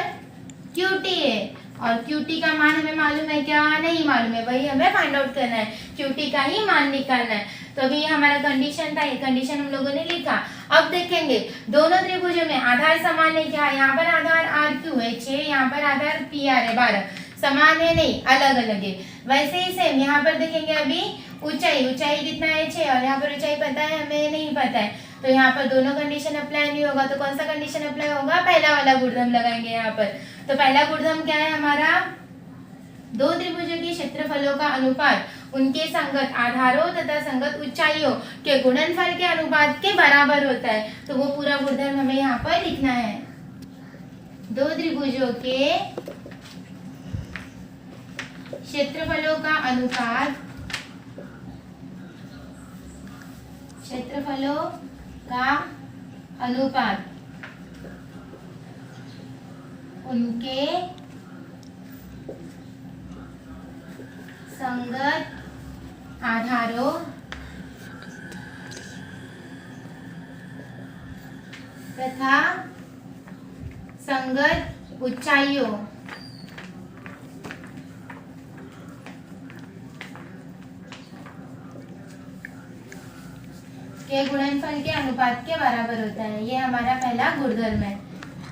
QT है, और QT का मान हमें मालूम है क्या, नहीं मालूम है, वही हमें फाइंड आउट करना है, QT का ही मान निकालना है। तो अभी ये हमारा कंडीशन था, ये कंडीशन हम लोगों ने लिखा। अब देखेंगे दोनों त्रिभुजों में आधार समान है क्या, यहाँ पर आधार RQ है 6, यहाँ पर आधार PR है 12। समान है नहीं, अलग अलग है। वैसे ही सेम यहाँ पर देखेंगे अभी ऊंचाई कितना है, 6, और यहाँ पर ऊंचाई पता है हमें, नहीं पता है। तो यहाँ पर दोनों कंडीशन अप्लाई नहीं होगा। तो कौन सा कंडीशन अप्लाई होगा, पहला वाला गुणधर्म लगाएंगे यहाँ पर। तो पहला गुणधर्म क्या है हमारा, दो त्रिभुजों के क्षेत्रफलों का अनुपात उनके संगत आधारों तथा संगत ऊंचाइयों के गुणनफल के अनुपात के बराबर होता है। तो वो पूरा गुणधर्म हमें यहाँ पर लिखना है। दो त्रिभुजों के क्षेत्रफलों का अनुपात उनके संगत आधारों तथा संगत ऊंचाइयों के गुणनफल के अनुपात के बराबर होता है। ये हमारा पहला गुणधर्म है,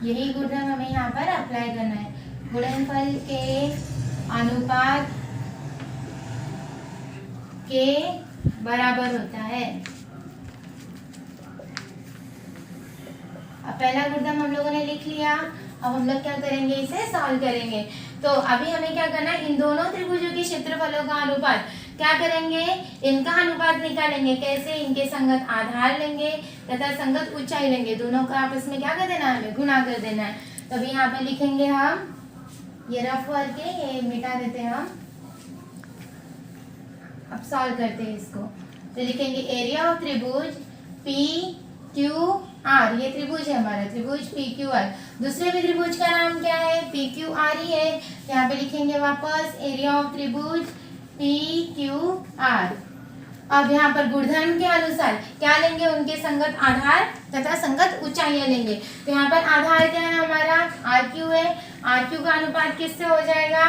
यही गुणधर्म हमें यहाँ पर अप्लाई करना है। गुणनफल के अनुपात के बराबर होता है। अब पहला गुणधर्म हम लोगों ने लिख लिया। अब हम लोग क्या करेंगे, इसे सॉल्व करेंगे। तो अभी हमें क्या करना है, इन दोनों त्रिभुजों के क्षेत्रफलों का अनुपात क्या करेंगे, इनका अनुपात निकालेंगे। कैसे, इनके संगत आधार लेंगे तथा संगत ऊंचाई लेंगे, दोनों का आपस में क्या कर देना है, हमें गुणा कर देना है। तो अभी यहाँ पे लिखेंगे हम, ये रफ करके ये मिटा देते हैं हम। अब सॉल्व करते हैं इसको। तो लिखेंगे एरिया ऑफ त्रिभुज पी क्यू आर, ये त्रिभुज है हमारा, त्रिभुज पी क्यू आर। दूसरे भी त्रिभुज का नाम क्या है, पी क्यू आर ही है। यहाँ पे लिखेंगे वापस एरिया ऑफ त्रिभुज पी क्यू आर। अब यहाँ पर गुणधर्म के अनुसार क्या लेंगे, उनके संगत आधार तथा संगत ऊंचाइयां लेंगे। तो यहाँ पर आधार क्या है हमारा, आर क्यू है। आर क्यू का अनुपात किससे हो जाएगा,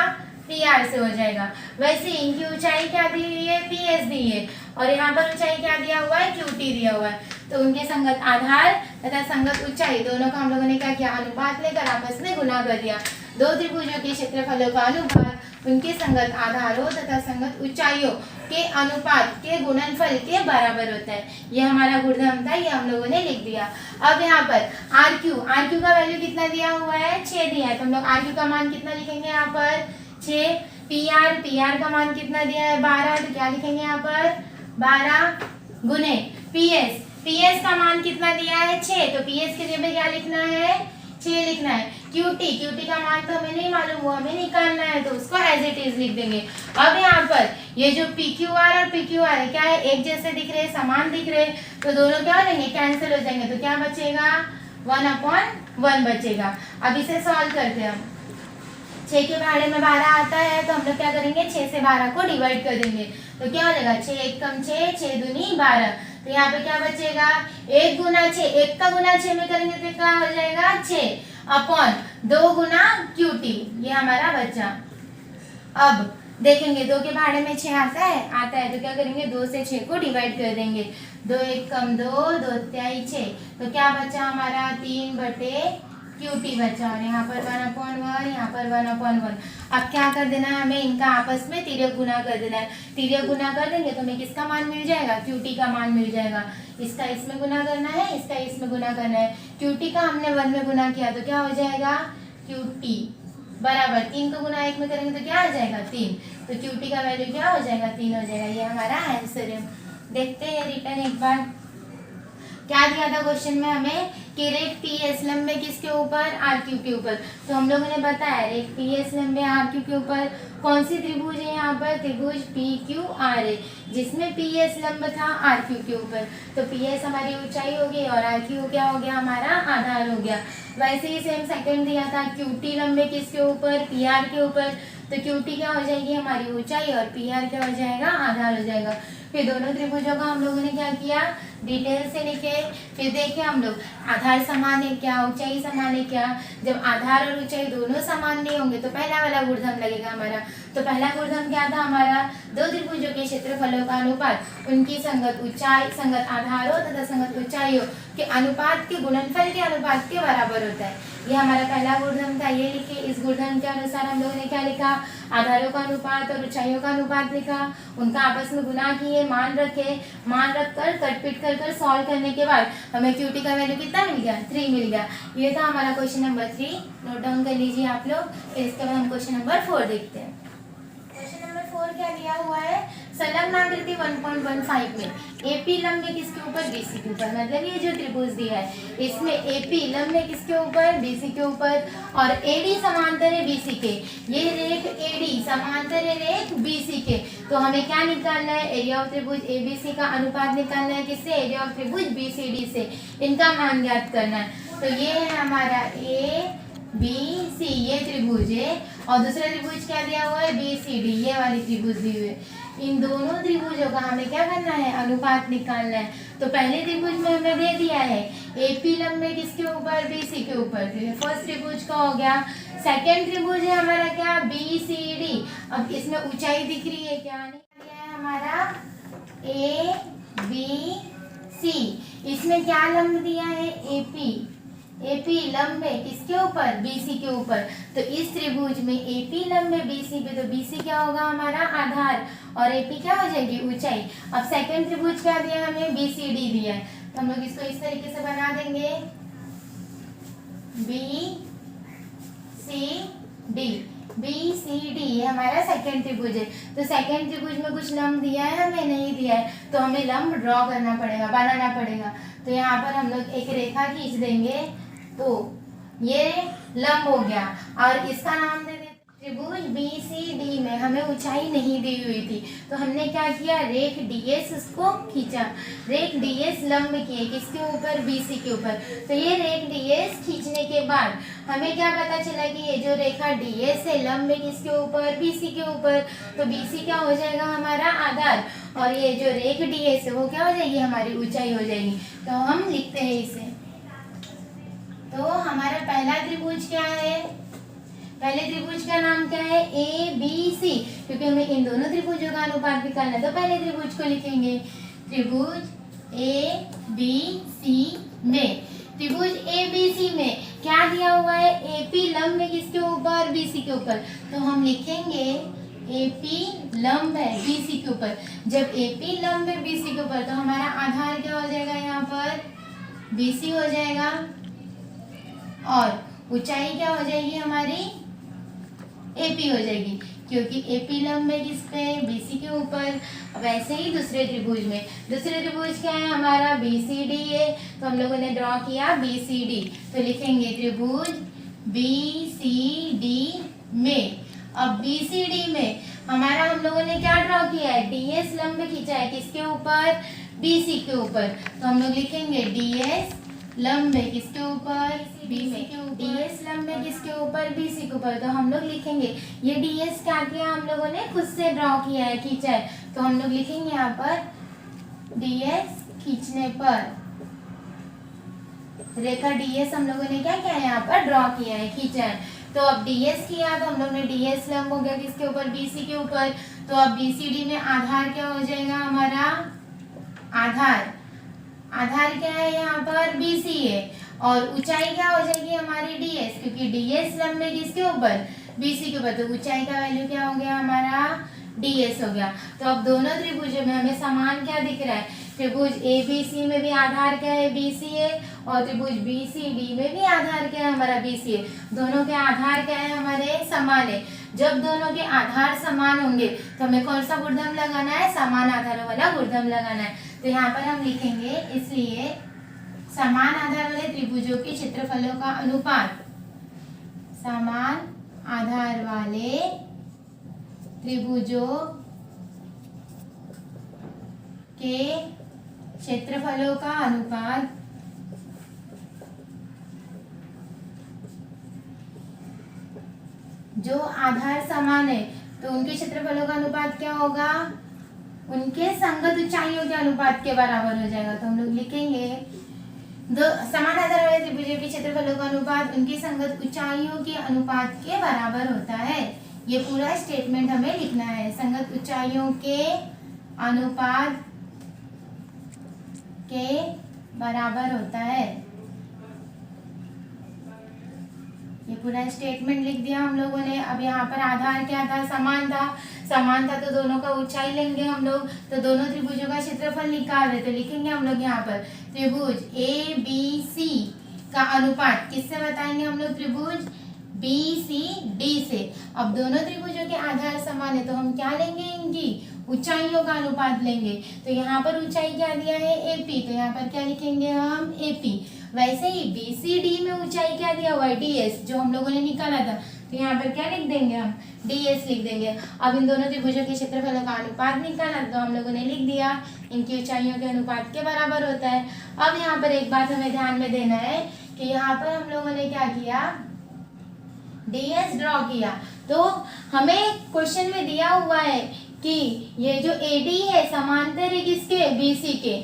पी आर से हो जाएगा। वैसे इनकी ऊंचाई क्या दी हुई है, पी एस दी है, और यहाँ पर ऊंचाई क्या दिया हुआ है, क्यू टी दिया हुआ है। तो उनके संगत आधार तथा संगत ऊंचाई दोनों का हम लोगों ने क्या किया, अनुपात लेकर आपस में गुणा कर दिया। दो त्रिभुजों के क्षेत्रफलों का अनुपात उनके संगत आधारों तथा संगत ऊंचाइयों के अनुपात के गुणनफल के बराबर होता है। ये हमारा गुणधर्म था, ये हम लोगों ने लिख दिया। अब यहाँ पर आर क्यू का वैल्यू कितना दिया हुआ है, 6 दिया है। तो हम लोग आर क्यू का मान कितना लिखेंगे यहाँ पर, 6। पी आर का मान कितना दिया है, 12। तो क्या लिखेंगे यहाँ पर, 12 गुने पी एस का मान कितना दिया है, 6। तो पी एस के जगह क्या लिखना है, 6 लिखना है। क्यू टी का मान तो हमें नहीं मालूम, वो हमें निकालना है, तो उसको एज इट इज लिख देंगे। अब यहाँ पर ये जो पी क्यू आर और पी क्यू आर है, क्या है, एक जैसे दिख रहे, समान दिख रहे, तो दोनों क्या हो जाएंगे, कैंसिल हो जाएंगे। तो क्या बचेगा, 1/1 बचेगा। अब इसे सॉल्व करते हैं हम। 6 के भाड़े में 12 आता है, तो हम लोग क्या करेंगे, 6 से 12 को डिवाइड कर देंगे। तो क्या हो जाएगा, 6 1 कम 6, 6 दूनी 12। तो यहाँ पे क्या बचेगा, 1 गुना 6, 1 का गुना 6 में करेंगे तो क्या हो जाएगा, 6 अपॉन 2 गुना क्यू टी, ये हमारा बचा। अब देखेंगे 2 के भाड़े में 6 आता है, तो क्या करेंगे, 2 से 6 को डिवाइड कर देंगे। 2 1 कम 2, 2 तिहाई 6। तो क्या बचा हमारा, 3/, क्यू टी बचा, और यहाँ पर 1/1, यहाँ पर 1/1। अब क्या कर देना है, हमें इनका आपस में तिर्यक गुना कर देना है। तिर्यक गुना कर देंगे तो हमें किसका मान मिल जाएगा, क्यू टी का मान मिल जाएगा। इसका इसमें गुना करना है, इसका इसमें गुना करना है। क्यू टी का हमने 1 में गुना किया, तो क्या हो जाएगा, क्यू टी बराबर 3 को गुना 1 में करेंगे तो क्या आ जाएगा, 3। तो क्यू टी का वैल्यू क्या हो जाएगा, 3 हो जाएगा। ये हमारा आंसर है। देखते हैं रिटर्न एक बार, क्या दिया था क्वेश्चन में हमें कि रेख पी एस लंबे किसके ऊपर, आर क्यू के ऊपर। तो हम लोगों ने बताया रेख पी एस लंबे आर क्यू के ऊपर कौन सी त्रिभुज है, यहाँ पर त्रिभुज पी क्यू आर है, जिसमें पी एस लंब था आर क्यू के ऊपर। तो पी एस हमारी ऊंचाई हो गई और आर क्यू क्या हो गया, हमारा आधार हो गया। वैसे ही सेम सेकंड दिया था क्यू टी लंबे किसके ऊपर, पी आर के ऊपर। तो क्यू टी क्या हो जाएगी, हमारी ऊंचाई, और पी आर क्या हो जाएगा, आधार हो जाएगा। फिर दोनों त्रिभुजों का हम लोगों ने क्या किया, डिटेल से लिखे। फिर देखे हम लोग आधार समान है क्या, ऊंचाई समान है क्या। जब आधार और ऊंचाई दोनों समान नहीं होंगे तो पहला वाला गुणधर्म लगेगा हमारा। तो पहला गुणधर्म क्या था हमारा, दो त्रिभुजों के क्षेत्रफलों का अनुपात उनकी संगत ऊंचाई, संगत आधारों तथा संगत ऊंचाइयों के अनुपात के गुणनफल के अनुपात के बराबर होता है। ये हमारा पहला गुणधर्म था, ये लिखे। इस गुणधर्म के अनुसार हम लोगों ने क्या लिखा, आधारों का अनुपात और ऊंचाइयों का अनुपात लिखा, उनका आपस में गुना किए, मान रखे, मान रखकर कटपीट कर सॉल्व करने के बाद हमें क्यू टी का वैल्यू कितना मिल गया, 3 मिल गया। ये था हमारा क्वेश्चन नंबर 3, नोट डाउन कर लीजिए आप लोग। फिर इसके बाद हम क्वेश्चन नंबर 4 देखते हैं। क्वेश्चन नंबर 4 क्या दिया हुआ है, संलग्न आकृति 1.15 में एपी लंब किसके ऊपर, बीसी के ऊपर। मतलब ये जो त्रिभुज दिया है इसमें एपी लंब किसके ऊपर, बीसी के ऊपर, और एडी समांतर है बीसी के। ये रेख एडी समांतर है रेख बीसी के। तो हमें क्या निकालना है, एरिया ऑफ त्रिभुज एबीसी का अनुपात निकालना है किससे, एरिया ऑफ त्रिभुज बीसीडी से। इनका मान ज्ञात करना है। तो ये है हमारा ए बी सी, ये त्रिभुज है, और दूसरा त्रिभुज क्या दिया हुआ है, बी सी डी, ये वाली त्रिभुज दी हुई है। इन दोनों त्रिभुजों का हमें क्या करना है, अनुपात निकालना है। तो पहले त्रिभुज में हमें दे दिया है एपी लंब है किसके ऊपर, बीसी के ऊपर, तो ये फर्स्ट त्रिभुज का हो गया। सेकंड त्रिभुज है हमारा क्या, बीसीडी। अब इसमें ऊंचाई दिख रही है क्या, नहीं दिया है हमारा ए बी सी। इसमें क्या लंब दिया है, एपी। एपी लंब है किसके ऊपर, बीसी के ऊपर। तो इस त्रिभुज में एपी लंब है बीसी पे, तो बीसी क्या होगा हमारा, आधार, और एपी क्या हो जाएगी, ऊंचाई। अब सेकंड त्रिभुज क्या दिया है हमें, बीसीडी दिया है, तो हम लोग इसको इस तरीके से बना देंगे, B C D. B C D ये हमारा सेकंड त्रिभुज है। तो सेकंड त्रिभुज में कुछ लंब दिया है हमें, नहीं दिया है, तो हमें लंब ड्रॉ करना पड़ेगा, बनाना पड़ेगा। तो यहाँ पर हम लोग एक रेखा खींच देंगे, तो ये लंब हो गया, और इसका नाम दे देते त्रिभुज बीसीडी में हमें ऊंचाई नहीं दी हुई थी, तो हमने क्या किया, रेख डीएस उसको खींचा। रेख डीएस लंब किए किसके ऊपर, बीसी के ऊपर। तो ये रेख डीएस खींचने के बाद हमें क्या पता चला कि ये जो रेखा डीएस है लंब है किसके ऊपर, बीसी के ऊपर। तो बीसी क्या हो जाएगा हमारा आधार, और ये जो रेख डीएस है वो क्या हो जाएगी, हमारी ऊंचाई हो जाएगी। तो हम लिखते हैं इसे। तो हमारा पहला त्रिभुज क्या है, पहले त्रिभुज का नाम क्या है, ए बी सी, क्योंकि हमें इन दोनों त्रिभुजों का अनुपात निकालना है। तो पहले त्रिभुज को लिखेंगे, त्रिभुज ए बी सी में, त्रिभुज ए बी सी में क्या दिया हुआ है, एपी लंब है किसके ऊपर, बीसी के ऊपर। तो हम लिखेंगे एपी लंब है बीसी के ऊपर। जब एपी लंब है बीसी के ऊपर, तो हमारा आधार क्या हो जाएगा, यहाँ पर बीसी हो जाएगा, और ऊंचाई क्या हो जाएगी हमारी, एपी हो जाएगी, क्योंकि एपी लंब है किस पे, बीसी के ऊपर। वैसे ही दूसरे त्रिभुज में, दूसरे त्रिभुज क्या है हमारा, बीसीडी है, तो हम लोगों ने ड्रॉ किया बीसीडी। तो लिखेंगे त्रिभुज बीसीडी में। अब बीसीडी में हमारा हम लोगों ने क्या ड्रॉ किया है, डीएस लंब खींचा है किसके ऊपर, बीसी के ऊपर। तो हम लोग लिखेंगे डीएस लंब है किसके ऊपर, बीसी के ऊपर। डीएस लंब है किसके ऊपर, बीसी के ऊपर। तो हम लोग लिखेंगे ये डीएस क्या किया हम लोगों ने, खुद से ड्रॉ किया है, खींचा है। तो हम लोग लिखेंगे यहाँ पर डीएस खींचने पर, रेखा डीएस हम लोगों ने क्या किया है, यहाँ पर ड्रॉ किया है, खींचा है। तो अब डीएस किया, तो हम लोग ने डीएस लंब हो गया किसके ऊपर, बीसी के ऊपर। तो अब बीसीडी में आधार क्या हो जाएगा हमारा, आधार। आधार क्या है यहाँ पर, बीसी है, और ऊंचाई क्या हो जाएगी हमारी, डीएस, क्योंकि डीएस लंब है किसके ऊपर, बीसी के ऊपर। तो ऊंचाई का वैल्यू क्या हो गया हमारा, डीएस हो गया। तो अब दोनों त्रिभुजों में हमें समान क्या दिख रहा है, त्रिभुज एबीसी में भी आधार क्या है, बीसी है, और त्रिभुज बीसीडी में भी आधार क्या है हमारा, बीसी है। दोनों के आधार क्या है हमारे, समान है। जब दोनों के आधार समान होंगे तो हमें कौन सा गुणधर्म लगाना है, समान आधारों वाला गुणधर्म लगाना है। तो यहाँ पर हम लिखेंगे, इसलिए समान आधार वाले त्रिभुजों के क्षेत्रफलों का अनुपात, समान आधार वाले त्रिभुजों के क्षेत्रफलों का अनुपात जो आधार समान है, तो उनके क्षेत्रफलों का अनुपात क्या होगा, उनके संगत ऊंचाइयों के अनुपात के बराबर हो जाएगा। तो हम लोग लिखेंगे दो समान आधार वाले त्रिभुजों के क्षेत्रफलों का अनुपात उनकी संगत ऊंचाइयों के अनुपात के बराबर होता है। ये पूरा स्टेटमेंट हमें लिखना है, संगत ऊंचाइयों के अनुपात के बराबर होता है। ये पूरा स्टेटमेंट लिख दिया हम लोगों ने। अब यहाँ पर आधार क्या था, समान था, समान था तो दोनों का ऊंचाई लेंगे हम लोग। तो दोनों त्रिभुजों का क्षेत्रफल निकाल रहे, तो लिखेंगे हम लोग यहाँ पर त्रिभुज ए बी सी का अनुपात किससे बताएंगे हम लोग, त्रिभुज बी सी डी से। अब दोनों त्रिभुजों के आधार समान है, तो हम क्या लेंगे, इनकी ऊंचाइयों का अनुपात लेंगे। तो यहाँ पर ऊंचाई क्या दिया है, एपी, तो यहाँ पर क्या लिखेंगे हम, एपी। वैसे ही बीसीडी में ऊंचाई क्या दिया हुआ है, डीएस, जो हम लोगों ने निकाला था। तो यहाँ पर क्या लिख देंगे हम, डीएस लिख देंगे। अब इन दोनों त्रिभुजों के क्षेत्रफलों का अनुपात निकाला, तो हम लोगों ने लिख दिया इनकी ऊंचाइयों के अनुपात के बराबर होता है। अब यहाँ पर एक बात हमें ध्यान में देना है कि यहाँ पर हम लोगों ने क्या किया, डीएस ड्रॉ किया। तो हमें क्वेश्चन में दिया हुआ है कि ये जो AD है समांतर है किसके, BC के।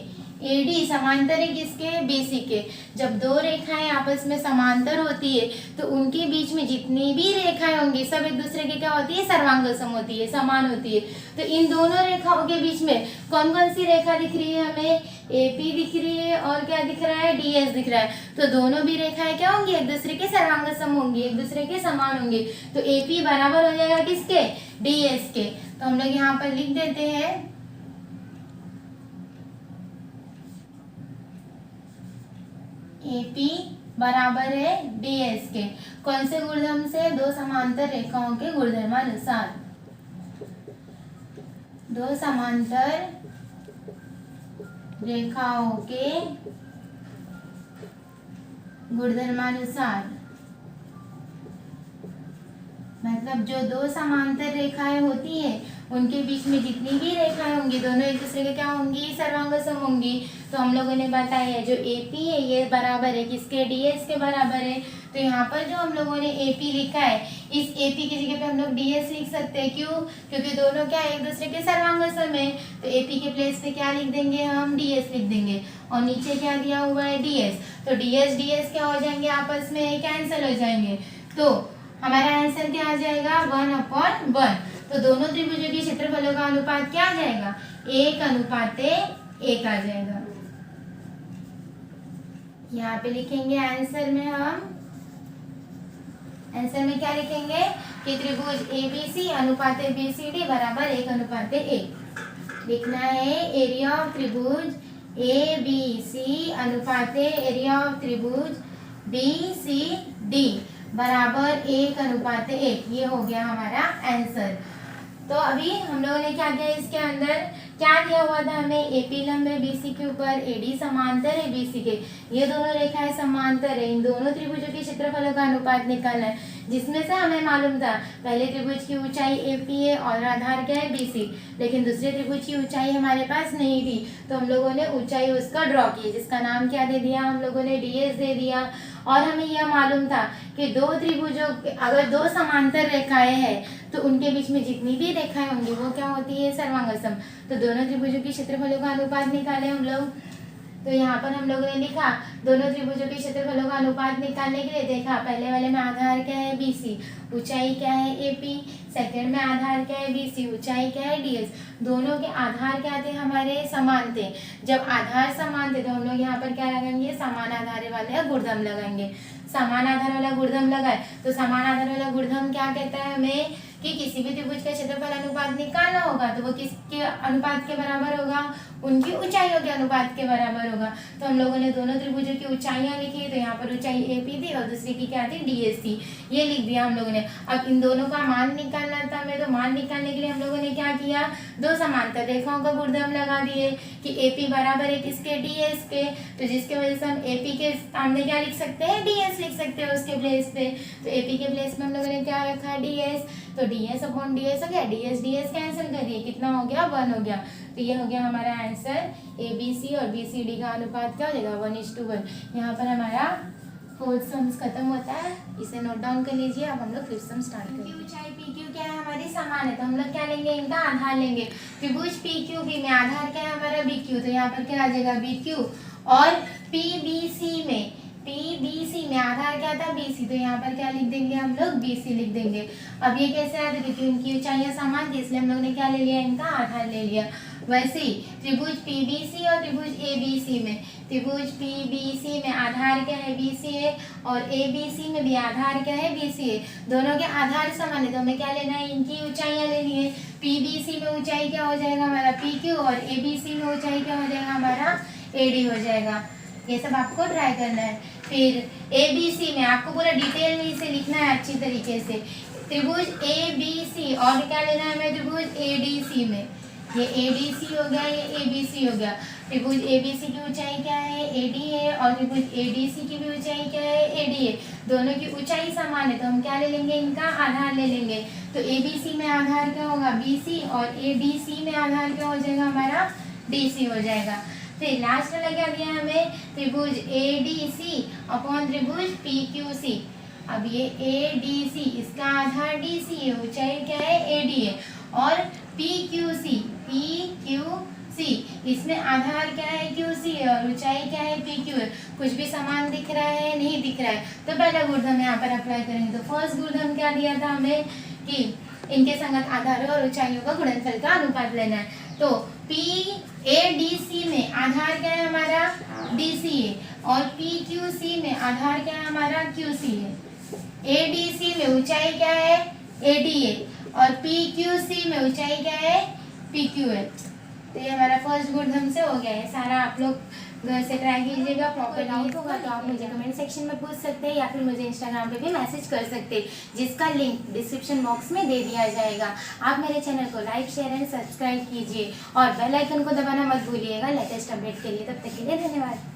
AD समांतर है किसके, BC के। जब दो रेखाएं आपस में समांतर होती है तो उनके बीच में जितनी भी रेखाएं होंगी सब एक दूसरे के क्या होती है, सर्वांग सम होती है, समान होती है। तो इन दोनों रेखाओं के बीच में कौन कौन सी रेखा दिख रही है हमें, AP दिख रही है और क्या दिख रहा है, DS दिख रहा है। तो दोनों भी रेखाएं क्या होंगी, एक दूसरे के सर्वांग सम होंगी, एक दूसरे के समान होंगी। तो AP बराबर हो जाएगा किसके, DS के। तो हम लोग यहाँ पर लिख देते हैं AP बराबर है DS के। कौन से गुणधर्म से, दो समांतर रेखाओं के गुणधर्मानुसार। दो समांतर रेखाओं के गुणधर्मानुसार, मतलब जो दो समांतर रेखाएं होती है उनके बीच में जितनी भी रेखाएं होंगी दोनों एक दूसरे के क्या होंगी, सर्वांग सम होंगी। तो हम लोगों ने बताया जो AP है ये बराबर है किसके, DS के बराबर है। तो यहाँ पर जो हम लोगों ने AP लिखा है, इस AP की जगह पे हम लोग DS लिख सकते हैं। क्यों, क्योंकि दोनों क्या एक दूसरे के सर्वांग सम है। तो AP के प्लेस पे क्या लिख देंगे हम, DS लिख देंगे। और नीचे क्या दिया हुआ है, DS। तो DS क्या हो जाएंगे, आपस में कैंसिल हो जाएंगे। तो हमारा आंसर क्या आ जाएगा, 1/1। तो दोनों त्रिभुजों के क्षेत्रफलों का अनुपात क्या आ जाएगा, 1:1 आ जाएगा। यहाँ पे लिखेंगे आंसर में, हम आंसर में क्या लिखेंगे कि त्रिभुज ABC अनुपात BCD बराबर 1:1 लिखना है। एरिया ऑफ त्रिभुज ABC अनुपात एरिया ऑफ त्रिभुज BCD बराबर 1:1। ये हो गया हमारा आंसर। तो अभी हम लोगों ने क्या किया, इसके अंदर क्या दिया हुआ था हमें, AP लंब है BC के ऊपर, AD समांतर है BC के, ये दोनों रेखाएं समांतर है। इन दोनों त्रिभुजों के क्षेत्रफलों का अनुपात निकालना है, जिसमें से हमें मालूम था पहले त्रिभुज की ऊंचाई AP है और आधार क्या है BC, लेकिन दूसरे त्रिभुज की ऊंचाई हमारे पास नहीं थी। तो हम लोगों ने ऊंचाई उसका ड्रॉ की, जिसका नाम क्या दे दिया हम लोगों ने, DS दे दिया। और हमें यह मालूम था कि दो त्रिभुजों, अगर दो समांतर रेखाएं हैं तो उनके बीच में जितनी भी रेखाएं होंगी वो क्या होती है, सर्वांग सम। तो दोनों त्रिभुजों के क्षेत्रफलों का अनुपात निकाले हम लोग। तो यहाँ पर हम लोगों ने लिखा दोनों त्रिभुजों के क्षेत्रफलों का अनुपात निकालने के लिए देखा, पहले वाले में आधार क्या है BC, ऊंचाई क्या है AP, सेकंड में आधार क्या है BC, ऊंचाई क्या है DS। दोनों के आधार क्या थे हमारे, समान थे। जब आधार समान थे तो हम लोग यहाँ पर क्या लगाएंगे, समान आधार वाले गुणधर्म लगाएंगे। समान आधार वाला गुणधर्म लगाए तो समान आधार वाला गुणधर्म क्या कहता है हमें कि किसी भी त्रिभुज का क्षेत्रफल अनुपात निकालना होगा तो वो किसके अनुपात के बराबर होगा, उनकी ऊंचाइयों के अनुपात के बराबर होगा। तो हम लोगों ने दोनों त्रिभुजों की ऊंचाइयां लिखी, तो यहाँ पर ऊंचाई AP थी और दूसरी की क्या थी, DS थी, ये लिख दिया हम लोगों ने। अब इन दोनों का मान निकालना था हमें, तो मान निकालने के लिए हम लोगों ने क्या किया, दो समांतर रेखाओं का गुणधर्म लगा दिए कि AP बराबर है किसके, DS के। तो जिसके वजह से हम AP के सामने क्या लिख सकते हैं, DS लिख सकते हैं उसके प्लेस पे। तो AP के प्लेस में हम लोगों ने क्या रखा, DS। तो DS/DS हो गया, DS कैंसिल कर दिए, कितना हो गया, 1 हो गया। तो ये हो गया हमारा आंसर। ABC और BCD का अनुपात क्या हो जाएगा, 1:1। यहाँ पर हमारा फोर्थ सम्स खत्म होता है, इसे नोट डाउन कर लीजिए। अब हम लोग फिफ्थ सम स्टार्ट करेंगे। ऊंचाई PQ क्या है हमारी, समान है, तो हम लोग क्या लेंगे, इनका आधार लेंगे। त्रिभुज PQB में आधार क्या है हमारा, BQ, तो यहाँ पर क्या आ जाएगा, BQ। और PBC में आधार क्या था, BC, तो यहाँ पर क्या लिख देंगे हम लोग, BC लिख देंगे। अब ये कैसे आया, क्योंकि इनकी ऊंचाइयां समान थी इसलिए हम लोग ने क्या ले लिया, इनका आधार ले लिया। वैसे ही त्रिभुज PBC और त्रिभुज ABC में, त्रिभुज PBC में आधार क्या है, BC है, और ABC में भी आधार क्या है, BC है। दोनों के आधार समान है तो हमें क्या लेना है, इनकी ऊंचाइयां लेनी है। PBC में ऊंचाई क्या हो जाएगा हमारा, PQ, और ABC में ऊंचाई क्या हो जाएगा हमारा, AD हो जाएगा। ये सब आपको ट्राई करना है। फिर ABC में आपको पूरा डिटेल में इसे लिखना है अच्छी तरीके से। त्रिभुज ABC और क्या लेना है हमें, त्रिभुज ADC में, ये ADC हो गया, ये ABC हो गया। त्रिभुज ABC की ऊंचाई क्या है, AD है, और त्रिभुज ADC की भी ऊंचाई क्या है, AD है। दोनों की ऊंचाई समान है तो हम क्या ले लेंगे, इनका आधार ले लेंगे। तो ABC में आधार क्या होगा, BC, और ADC में आधार क्या हो जाएगा हमारा, DC हो जाएगा। फिर लास्ट में लगा दिया हमें त्रिभुज ADC अपॉन त्रिभुज PQC। अब ये ADC, इसका आधार DC है, ऊंचाई क्या है, AD है, और PQC, PQC, इसमें आधार क्या है QC है और ऊंचाई क्या है PQ है। कुछ भी समान दिख रहा है, नहीं दिख रहा है, तो पहला गुणधर्म यहाँ पर अप्लाई करेंगे। तो फर्स्ट गुणधर्म क्या दिया था हमें कि इनके संगत आधारों और ऊंचाइयों का गुणनफल का अनुपात लेना है। तो PADC में आधार क्या है हमारा DC है और PQC में आधार क्या है हमारा QC है। ADC में ऊंचाई क्या है AD है और PQC में ऊंचाई क्या है PQ है। तो ये हमारा फर्स्ट गुणधर्म से हो गया है। सारा आप लोग घर से ट्राई कीजिएगा। प्रॉपर डाउट होगा तो आप मुझे कमेंट सेक्शन में पूछ सकते हैं या फिर मुझे इंस्टाग्राम पे भी मैसेज कर सकते हैं, जिसका लिंक डिस्क्रिप्शन बॉक्स में दे दिया जाएगा। आप मेरे चैनल को लाइक शेयर एंड सब्सक्राइब कीजिए और बेल आइकन को दबाना मत भूलिएगा लेटेस्ट अपडेट के लिए। तब तक के लिए धन्यवाद।